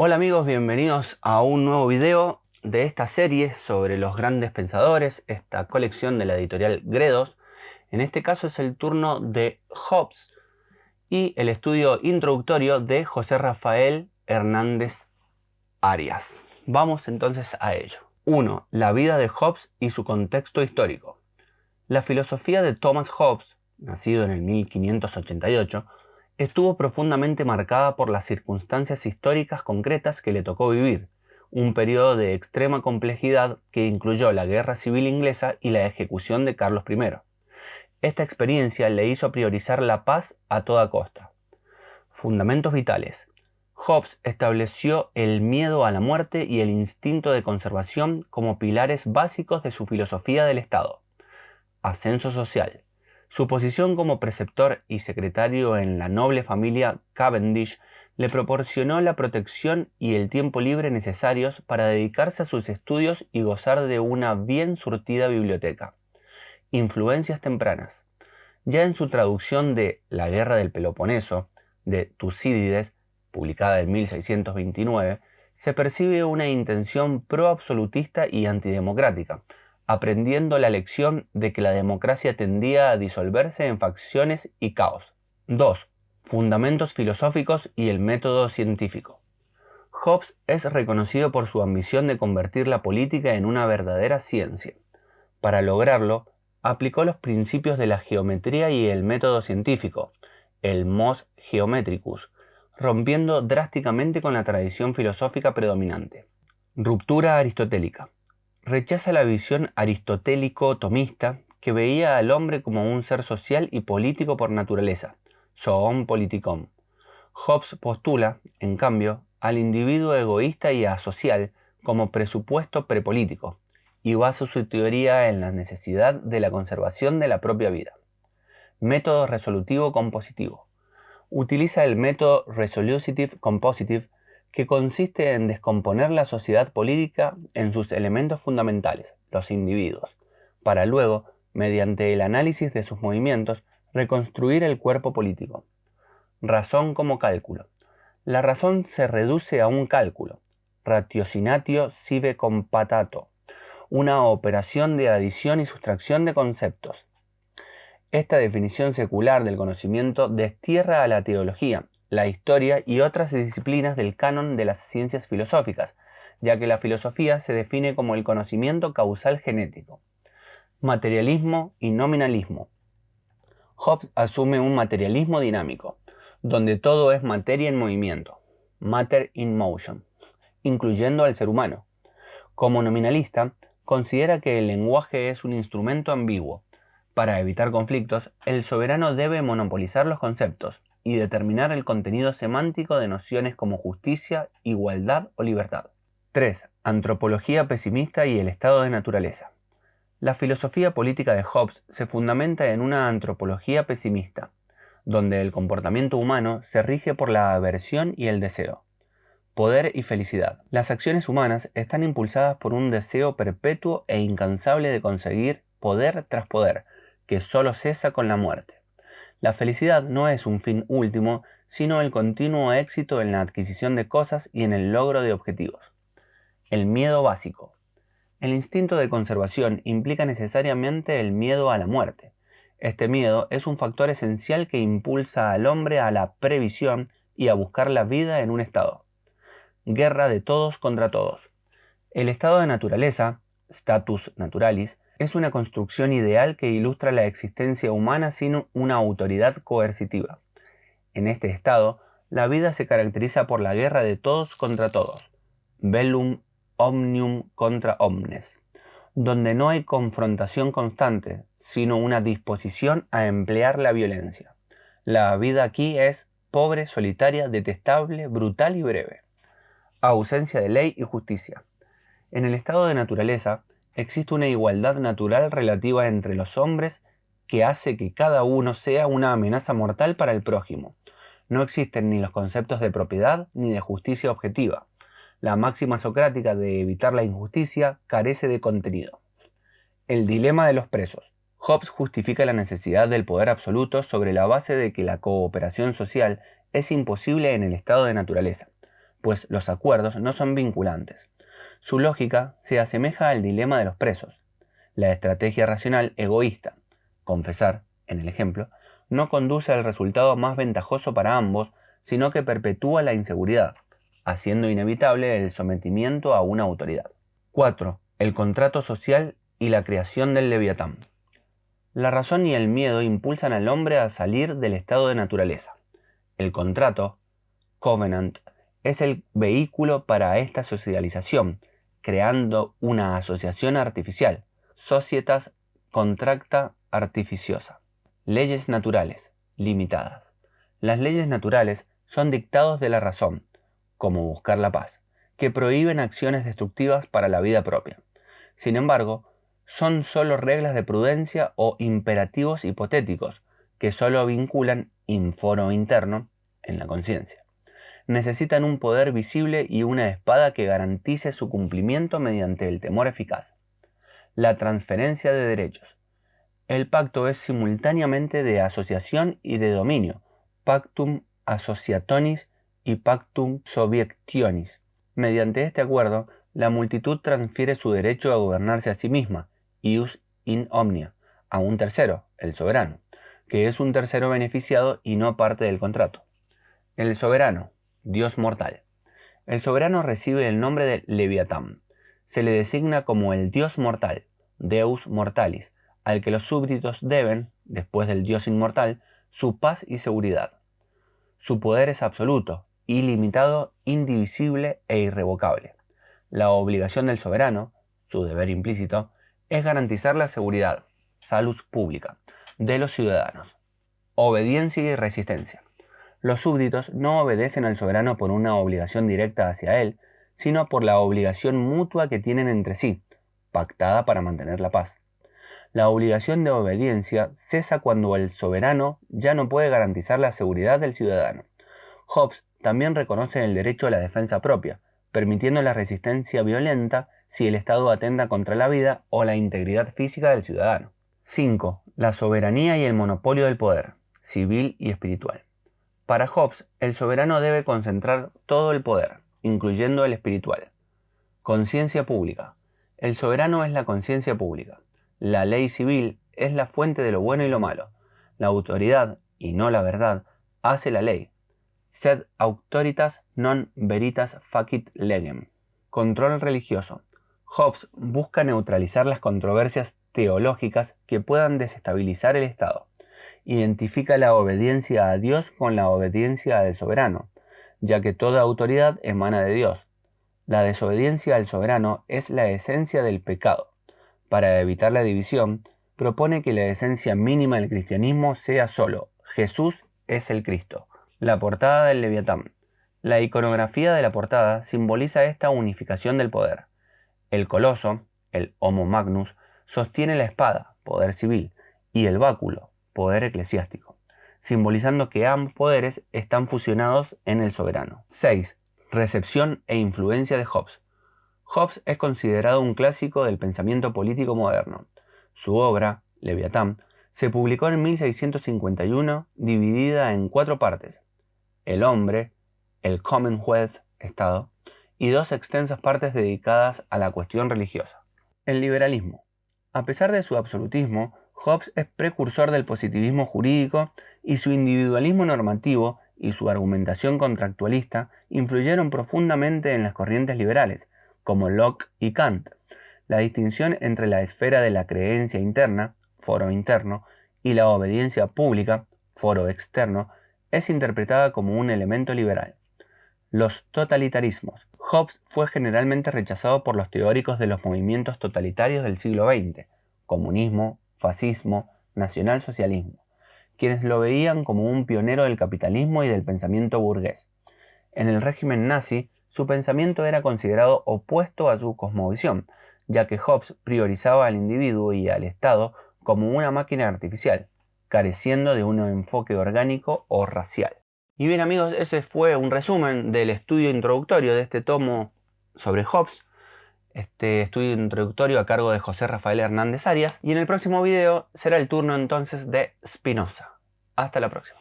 Hola amigos, bienvenidos a un nuevo video de esta serie sobre los grandes pensadores, esta colección de la editorial Gredos. En este caso es el turno de Hobbes y el estudio introductorio de José Rafael Hernández Arias. Vamos entonces a ello. 1. La vida de Hobbes y su contexto histórico. La filosofía de Thomas Hobbes, nacido en el 1588, estuvo profundamente marcada por las circunstancias históricas concretas que le tocó vivir, un periodo de extrema complejidad que incluyó la Guerra Civil Inglesa y la ejecución de Carlos I. Esta experiencia le hizo priorizar la paz a toda costa. Fundamentos vitales. Hobbes estableció el miedo a la muerte y el instinto de conservación como pilares básicos de su filosofía del Estado. Ascenso social. Su posición como preceptor y secretario en la noble familia Cavendish le proporcionó la protección y el tiempo libre necesarios para dedicarse a sus estudios y gozar de una bien surtida biblioteca. Influencias tempranas. Ya en su traducción de La Guerra del Peloponeso, de Tucídides, publicada en 1629, se percibe una intención pro-absolutista y antidemocrática, aprendiendo la lección de que la democracia tendía a disolverse en facciones y caos. 2. Fundamentos filosóficos y el método científico. Hobbes es reconocido por su ambición de convertir la política en una verdadera ciencia. Para lograrlo, aplicó los principios de la geometría y el método científico, el mos geometricus, rompiendo drásticamente con la tradición filosófica predominante. Ruptura aristotélica. Rechaza la visión aristotélico-tomista que veía al hombre como un ser social y político por naturaleza, zoon politikon. Hobbes postula, en cambio, al individuo egoísta y asocial como presupuesto prepolítico, y basa su teoría en la necesidad de la conservación de la propia vida. Método resolutivo-compositivo. Utiliza el método resolutive-compositive, que consiste en descomponer la sociedad política en sus elementos fundamentales, los individuos, para luego, mediante el análisis de sus movimientos, reconstruir el cuerpo político. Razón como cálculo. La razón se reduce a un cálculo, ratiocinatio sive compatato, una operación de adición y sustracción de conceptos. Esta definición secular del conocimiento destierra a la teología, la historia y otras disciplinas del canon de las ciencias filosóficas, ya que la filosofía se define como el conocimiento causal genético. Materialismo y nominalismo. Hobbes asume un materialismo dinámico, donde todo es materia en movimiento, matter in motion, incluyendo al ser humano. Como nominalista, considera que el lenguaje es un instrumento ambiguo. Para evitar conflictos, el soberano debe monopolizar los conceptos y determinar el contenido semántico de nociones como justicia, igualdad o libertad. 3. Antropología pesimista y el estado de naturaleza. La filosofía política de Hobbes se fundamenta en una antropología pesimista, donde el comportamiento humano se rige por la aversión y el deseo. Poder y felicidad. Las acciones humanas están impulsadas por un deseo perpetuo e incansable de conseguir poder tras poder, que solo cesa con la muerte. La felicidad no es un fin último, sino el continuo éxito en la adquisición de cosas y en el logro de objetivos. El miedo básico. El instinto de conservación implica necesariamente el miedo a la muerte. Este miedo es un factor esencial que impulsa al hombre a la previsión y a buscar la vida en un estado. Guerra de todos contra todos. El estado de naturaleza, status naturalis, es una construcción ideal que ilustra la existencia humana sin una autoridad coercitiva. En este estado, la vida se caracteriza por la guerra de todos contra todos, bellum omnium contra omnes, donde no hay confrontación constante, sino una disposición a emplear la violencia. La vida aquí es pobre, solitaria, detestable, brutal y breve. Ausencia de ley y justicia. En el estado de naturaleza, existe una igualdad natural relativa entre los hombres que hace que cada uno sea una amenaza mortal para el prójimo. No existen ni los conceptos de propiedad ni de justicia objetiva. La máxima socrática de evitar la injusticia carece de contenido. El dilema de los presos. Hobbes justifica la necesidad del poder absoluto sobre la base de que la cooperación social es imposible en el estado de naturaleza. pues los acuerdos no son vinculantes. Su lógica se asemeja al dilema de los presos. La estrategia racional egoísta, confesar, en el ejemplo, no conduce al resultado más ventajoso para ambos, sino que perpetúa la inseguridad, haciendo inevitable el sometimiento a una autoridad. 4. El contrato social y la creación del Leviatán. La razón y el miedo impulsan al hombre a salir del estado de naturaleza. El contrato, covenant, es el vehículo para esta socialización, creando una asociación artificial, societas contracta artificiosa. Leyes naturales, limitadas. Las leyes naturales son dictados de la razón, como buscar la paz, que prohíben acciones destructivas para la vida propia. Sin embargo, son solo reglas de prudencia o imperativos hipotéticos, que solo vinculan in foro interno, en la conciencia. Necesitan un poder visible y una espada que garantice su cumplimiento mediante el temor eficaz. La transferencia de derechos. El pacto es simultáneamente de asociación y de dominio, pactum associatonis y pactum sobiectionis. Mediante este acuerdo, la multitud transfiere su derecho a gobernarse a sí misma, ius in omnia, a un tercero, el soberano, que es un tercero beneficiado y no parte del contrato. El soberano, Dios mortal. El soberano recibe el nombre de Leviatán. Se le designa como el Dios mortal, Deus mortalis, al que los súbditos deben, después del Dios inmortal, su paz y seguridad. Su poder es absoluto, ilimitado, indivisible e irrevocable. La obligación del soberano, su deber implícito, es garantizar la seguridad, salus pública, de los ciudadanos. Obediencia y resistencia. Los súbditos no obedecen al soberano por una obligación directa hacia él, sino por la obligación mutua que tienen entre sí, pactada para mantener la paz. La obligación de obediencia cesa cuando el soberano ya no puede garantizar la seguridad del ciudadano. Hobbes también reconoce el derecho a la defensa propia, permitiendo la resistencia violenta si el Estado atenta contra la vida o la integridad física del ciudadano. 5. La soberanía y el monopolio del poder, civil y espiritual. Para Hobbes, el soberano debe concentrar todo el poder, incluyendo el espiritual. Conciencia pública. El soberano es la conciencia pública. La ley civil es la fuente de lo bueno y lo malo. La autoridad, y no la verdad, hace la ley. Sed auctoritas non veritas facit legem. Control religioso. Hobbes busca neutralizar las controversias teológicas que puedan desestabilizar el Estado. Identifica la obediencia a Dios con la obediencia al soberano, ya que toda autoridad emana de Dios. La desobediencia al soberano es la esencia del pecado. Para evitar la división, propone que la esencia mínima del cristianismo sea solo: Jesús es el Cristo. La portada del Leviatán. La iconografía de la portada simboliza esta unificación del poder. El coloso, el Homo Magnus, sostiene la espada, poder civil, y el báculo, poder eclesiástico, simbolizando que ambos poderes están fusionados en el soberano. 6. Recepción e influencia de Hobbes. Hobbes es considerado un clásico del pensamiento político moderno. Su obra, Leviatán, se publicó en 1651, dividida en 4 partes: el hombre, el Commonwealth, Estado, y 2 extensas partes dedicadas a la cuestión religiosa. El liberalismo. A pesar de su absolutismo, Hobbes es precursor del positivismo jurídico, y su individualismo normativo y su argumentación contractualista influyeron profundamente en las corrientes liberales, como Locke y Kant. La distinción entre la esfera de la creencia interna, foro interno, y la obediencia pública, foro externo, es interpretada como un elemento liberal. Los totalitarismos. Hobbes fue generalmente rechazado por los teóricos de los movimientos totalitarios del siglo XX, comunismo, fascismo, nacionalsocialismo, quienes lo veían como un pionero del capitalismo y del pensamiento burgués. En el régimen nazi, su pensamiento era considerado opuesto a su cosmovisión, ya que Hobbes priorizaba al individuo y al Estado como una máquina artificial, careciendo de un enfoque orgánico o racial. Y bien amigos, ese fue un resumen del estudio introductorio de este tomo sobre Hobbes, este estudio introductorio a cargo de José Rafael Hernández Arias, y en el próximo video será el turno entonces de Spinoza. Hasta la próxima.